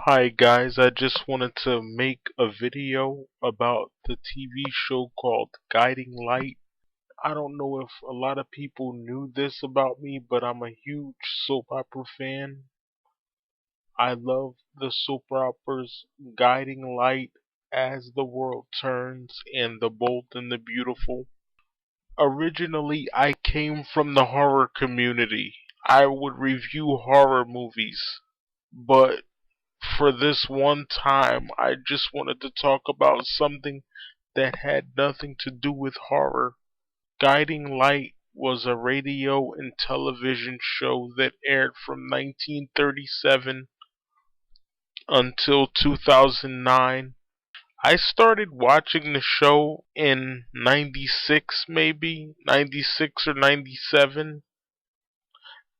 Hi guys, I just wanted to make a video about the TV show called Guiding Light. I don't know if a lot of people knew this about me, but I'm a huge soap opera fan. I love the soap operas Guiding Light, As the World Turns, and The Bold and the Beautiful. Originally, I came from the horror community. I would review horror movies, but for this one time, I just wanted to talk about something that had nothing to do with horror. Guiding Light was a radio and television show that aired from 1937 until 2009. I started watching the show in 96 maybe, 96 or 97,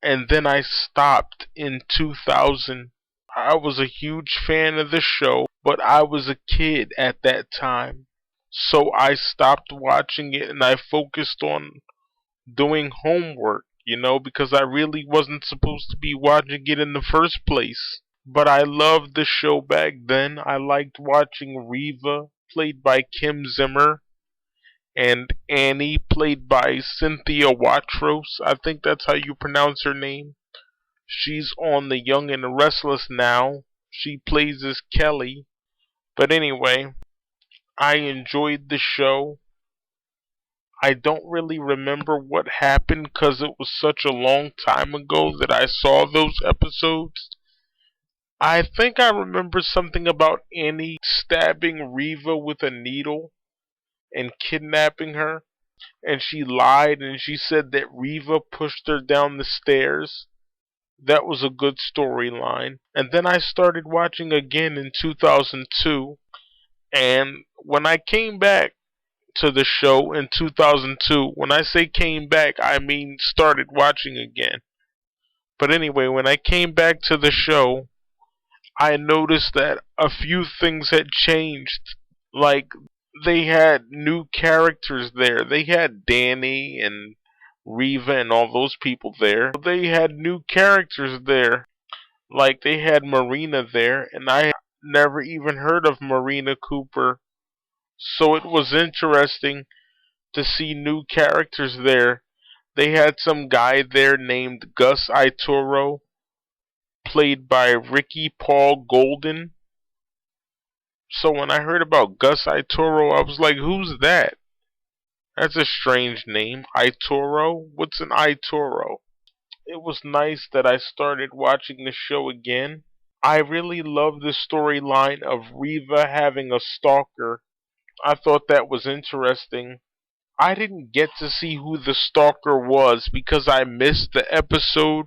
and then I stopped in 2000. I was a huge fan of the show, but I was a kid at that time. So I stopped watching it and I focused on doing homework, because I really wasn't supposed to be watching it in the first place. But I loved the show back then. I liked watching Reva, played by Kim Zimmer, and Annie, played by Cynthia Watros. I think that's how you pronounce her name. She's on The Young and the Restless now. She plays as Kelly. But anyway, I enjoyed the show. I don't really remember what happened because it was such a long time ago that I saw those episodes. I think I remember something about Annie stabbing Reva with a needle and kidnapping her. And she lied and she said that Reva pushed her down the stairs. That was a good storyline. And then I started watching again in 2002. And when I came back to the show in 2002, when I say came back, I mean started watching again. But anyway, when I came back to the show, I noticed that a few things had changed. Like, they had new characters there. They had Danny and Reva and all those people there. They had new characters there. Like, they had Marina there, and I never even heard of Marina Cooper. So it was interesting to see new characters there. They had some guy there named Gus Itoro, played by Ricky Paul Golden. So when I heard about Gus Itoro, I was like, who's that? That's a strange name. Itoro? What's an Itoro? It was nice that I started watching the show again. I really love the storyline of Reva having a stalker. I thought that was interesting. I didn't get to see who the stalker was because I missed the episode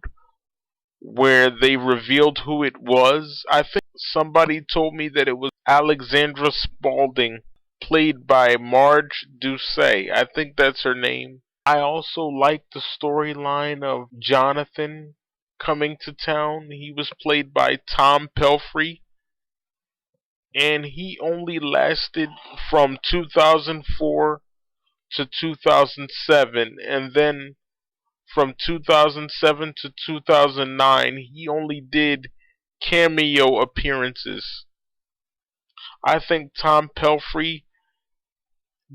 where they revealed who it was. I think somebody told me that it was Alexandra Spaulding, played by Marge Doucet. I think that's her name. I also liked the storyline of Jonathan coming to town. He was played by Tom Pelphrey, and he only lasted from 2004 to 2007, and then from 2007 to 2009 he only did cameo appearances. I think Tom Pelphrey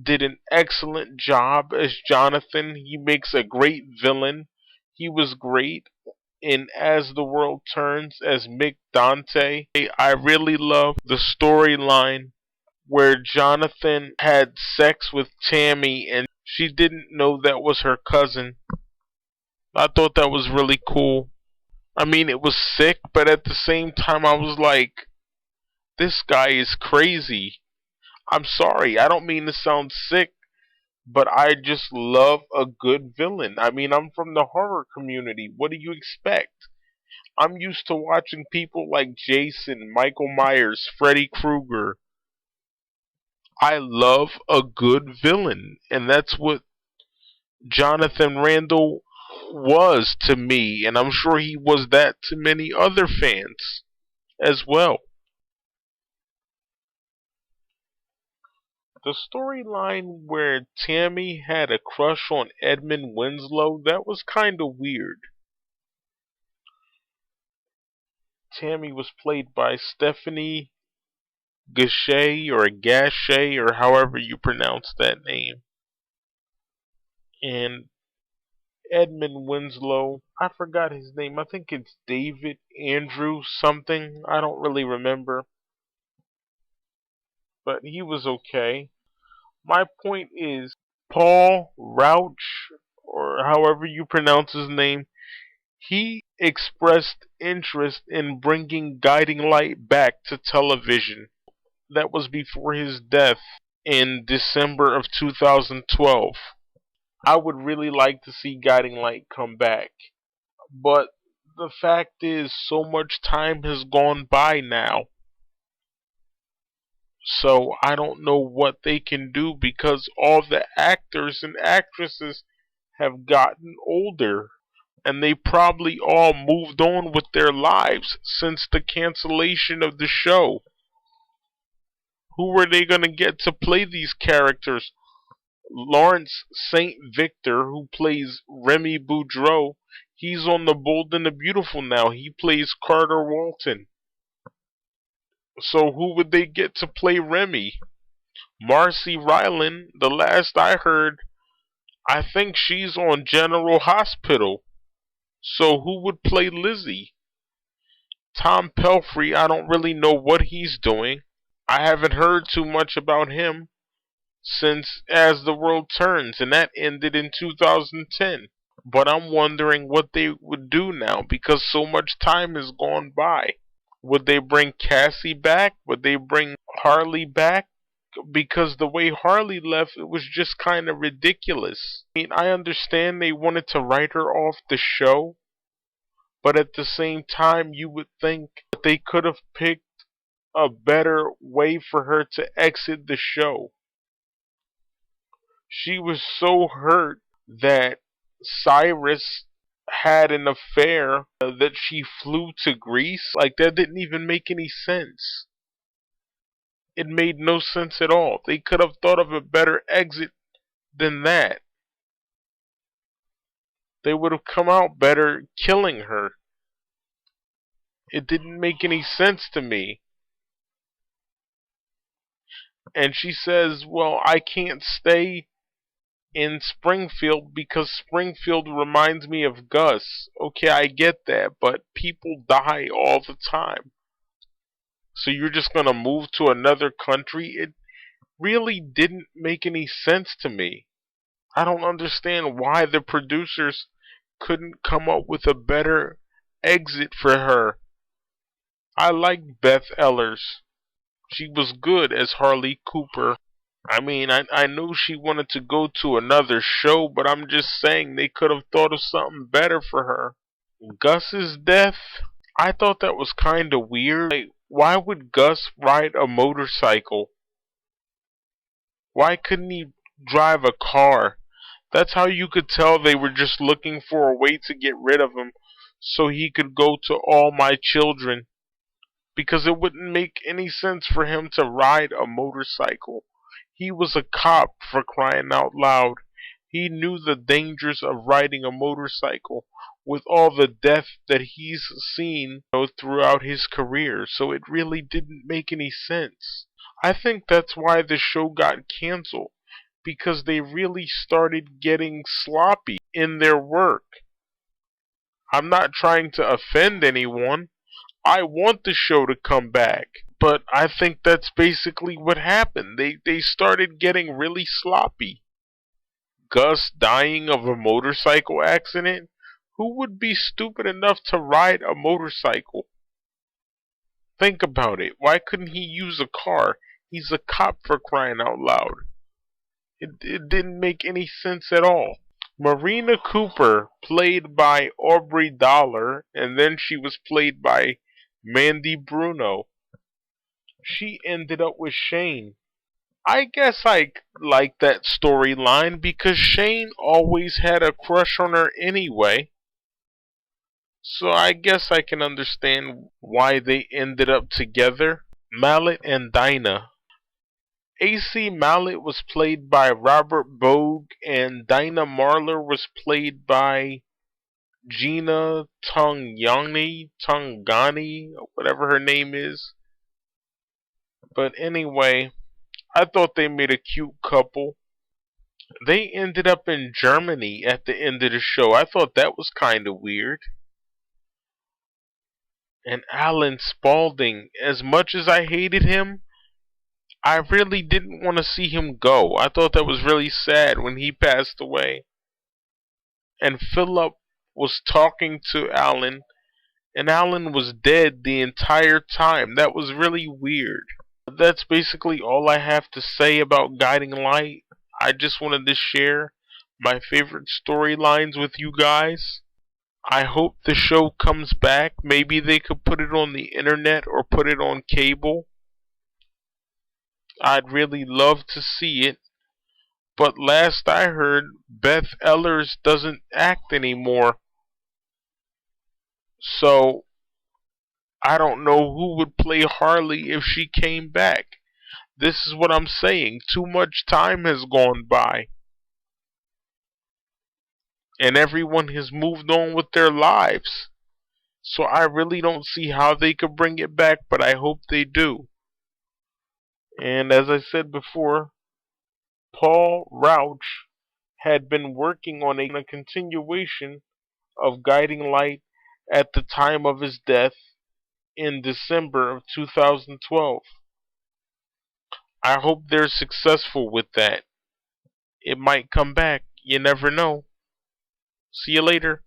did an excellent job as Jonathan. He makes a great villain. He was great in As the World Turns as Mick Dante. I really love the storyline where Jonathan had sex with Tammy and she didn't know that was her cousin. I thought that was really cool. I mean, it was sick, but at the same time I was like, this guy is crazy. I'm sorry, I don't mean to sound sick, but I just love a good villain. I mean, I'm from the horror community. What do you expect? I'm used to watching people like Jason, Michael Myers, Freddy Krueger. I love a good villain, and that's what Jonathan Randall was to me, and I'm sure he was that to many other fans as well. The storyline where Tammy had a crush on Edmund Winslow, that was kind of weird. Tammy was played by Stephanie Gachet or Gachet or however you pronounce that name. And Edmund Winslow, I forgot his name. I think it's David Andrew something. I don't really remember. But he was okay. My point is, Paul Rauch, or however you pronounce his name, he expressed interest in bringing Guiding Light back to television. That was before his death in December of 2012. I would really like to see Guiding Light come back. But the fact is, so much time has gone by now. So I don't know what they can do because all the actors and actresses have gotten older. And they probably all moved on with their lives since the cancellation of the show. Who were they going to get to play these characters? Lawrence St. Victor, who plays Remy Boudreaux, he's on The Bold and the Beautiful now. He plays Carter Walton. So who would they get to play Remy? Marcy Ryland, the last I heard, I think she's on General Hospital. So who would play Lizzie? Tom Pelfrey, I don't really know what he's doing. I haven't heard too much about him since As the World Turns, and that ended in 2010. But I'm wondering what they would do now because so much time has gone by. Would they bring Cassie back? Would they bring Harley back? Because the way Harley left, it was just kind of ridiculous. I mean, I understand they wanted to write her off the show, but at the same time, you would think that they could have picked a better way for her to exit the show. She was so hurt that Cyrus had an affair that she flew to Greece. Like, that didn't even make any sense. It made no sense at all. They could have thought of a better exit than that. They would have come out better killing her. It didn't make any sense to me. And she says, well, I can't stay in Springfield because Springfield reminds me of Gus. Okay, I get that, but people die all the time. So you're just going to move to another country? It really didn't make any sense to me. I don't understand why the producers couldn't come up with a better exit for her. I liked Beth Ehlers. She was good as Harley Cooper. I mean, I knew she wanted to go to another show, but I'm just saying they could have thought of something better for her. Gus's death, I thought that was kind of weird. Like, why would Gus ride a motorcycle? Why couldn't he drive a car? That's how you could tell they were just looking for a way to get rid of him so he could go to All My Children. Because it wouldn't make any sense for him to ride a motorcycle. He was a cop, for crying out loud. He knew the dangers of riding a motorcycle with all the death that he's seen throughout his career. So it really didn't make any sense. I think that's why the show got canceled. Because they really started getting sloppy in their work. I'm not trying to offend anyone. I want the show to come back. But I think that's basically what happened. They started getting really sloppy. Gus dying of a motorcycle accident? Who would be stupid enough to ride a motorcycle? Think about it. Why couldn't he use a car? He's a cop, for crying out loud. It didn't make any sense at all. Marina Cooper, played by Aubrey Dollar, and then she was played by Mandy Bruno. She ended up with Shane. I guess I like that storyline because Shane always had a crush on her anyway. So I guess I can understand why they ended up together. Mallet and Dinah. AC Mallet was played by Robert Bogue and Dinah Marler was played by Gina Tungani, whatever her name is. But anyway, I thought they made a cute couple. They ended up in Germany at the end of the show. I thought that was kind of weird. And Alan Spaulding, as much as I hated him, I really didn't want to see him go. I thought that was really sad when he passed away. And Phillip was talking to Alan, and Alan was dead the entire time. That was really weird. That's basically all I have to say about Guiding Light. I just wanted to share my favorite storylines with you guys. I hope the show comes back. Maybe they could put it on the internet or put it on cable. I'd really love to see it. But last I heard, Beth Ellers doesn't act anymore. So I don't know who would play Harley if she came back. This is what I'm saying. Too much time has gone by. And everyone has moved on with their lives. So I really don't see how they could bring it back, but I hope they do. And as I said before, Paul Rauch had been working on a continuation of Guiding Light at the time of his death in December of 2012. I hope they're successful with that. It might come back. You never know. See you later.